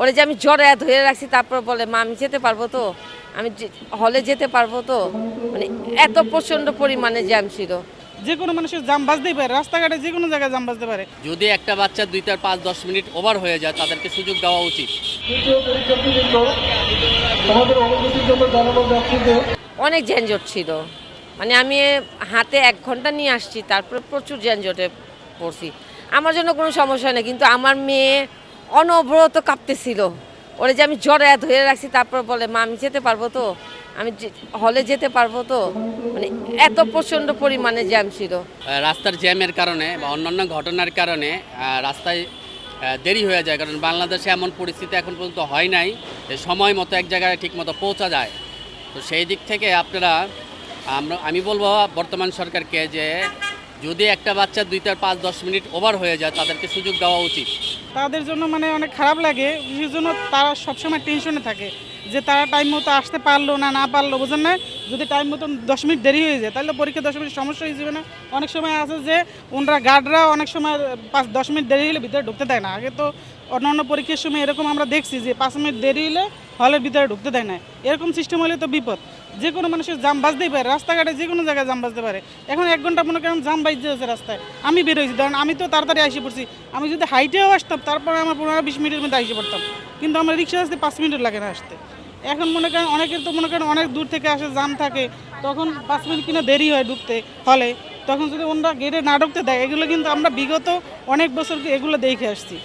ওরে যে আমি জড়ায় ধরে রাখছি, তারপর বলে মা আমি যেতে পারবো তো, আমি হলে যেতে পারবো তো। মানে এত প্রচণ্ড পরিমাণে জ্যাম ছিল। যে কোনো মানুষের জাম বাজতেই পারে, রাস্তাঘাটে যে কোনো জায়গায় জাম বাজতে পারে। যদি একটা বাচ্চা 2-5-10 মিনিট ওভার হয়ে যায় তাদেরকে সুযোগ দেওয়া উচিত। অনেক যানজট ছিল, মানে আমি হাতে 1 ঘন্টা নিয়ে আসছি, তারপরে প্রচুর যানজটে পড়ছি। আমার জন্য কোনো সমস্যা নেই, কিন্তু আমার মেয়ে অনবরত কাঁপতেছিল। ওরে যে আমি জড়ায় ধরে রাখছি, তারপর বলে মা আমি যেতে পারবো তো, আমি হলে যেতে পারবো তো। মানে এত প্রচণ্ড পরিমাণে জ্যাম ছিল। রাস্তার জ্যামের কারণে বা অন্যান্য ঘটনার কারণে রাস্তায় দেরি হয়ে যায়, কারণ বাংলাদেশে এমন পরিস্থিতি এখন পর্যন্ত হয় নাই যে সময় মতো এক জায়গায় ঠিক মতো পৌঁছা যায়। তো সেই দিক থেকে আপনারা আমি বলবো বর্তমান সরকারকে যে যদি একটা বাচ্চা 2-5-10 মিনিট ওভার হয়ে যায় তাদেরকে সুযোগ দেওয়া উচিত। তাদের জন্য মানে অনেক খারাপ লাগে, বিশেষ জন্য তারা সবসময় টেনশনে থাকে যে তারা টাইম মতো আসতে পারলো না পারলো, বুঝেন না। যদি টাইম মতো 10 মিনিট দেরি হয়ে যায় তাহলে পরীক্ষা 10 মিনিট সমস্যা হয়ে যাবে না। অনেক সময় আছে যে ওনারা গার্ডরা অনেক সময় 5-10 মিনিট দেরি হলে ভিতরে ঢুকতে দেয় না। আগে তো অন্যান্য পরীক্ষার সময় এরকম আমরা দেখছি যে 5 মিনিট দেরি হলে হলের ভিতরে ঢুকতে দেয় না। এরকম সিস্টেম হলে তো বিপদ। যে কোনো মানুষের জাম বাজতেই পারে, রাস্তাঘাটে যে কোনো জায়গায় জাম বাজতে পারে। এখন 1 ঘন্টা মনে করেন জাম বাজতে আছে রাস্তায়, আমি বেরোইছি, ধরেন আমি তো তাড়াতাড়ি এসে পড়ছি। আমি যদি হাইটেও আসতাম তারপরে আমার 15-20 মিনিটের মধ্যে এসে পড়তাম, কিন্তু আমার রিক্সা আসতে 5 মিনিট লাগে না আসতে। এখন মনে করেন অনেকের তো মনে করেন অনেক দূর থেকে আসে, জাম থাকে, তখন 5 মিনিট কিনা দেরি হয় ঢুকতে হলে। তখন যদি ওনারা গেটে না ঢুকতে দেয়, এগুলো কিন্তু আমরা বিগত অনেক বছর এগুলো দেখে আসছি।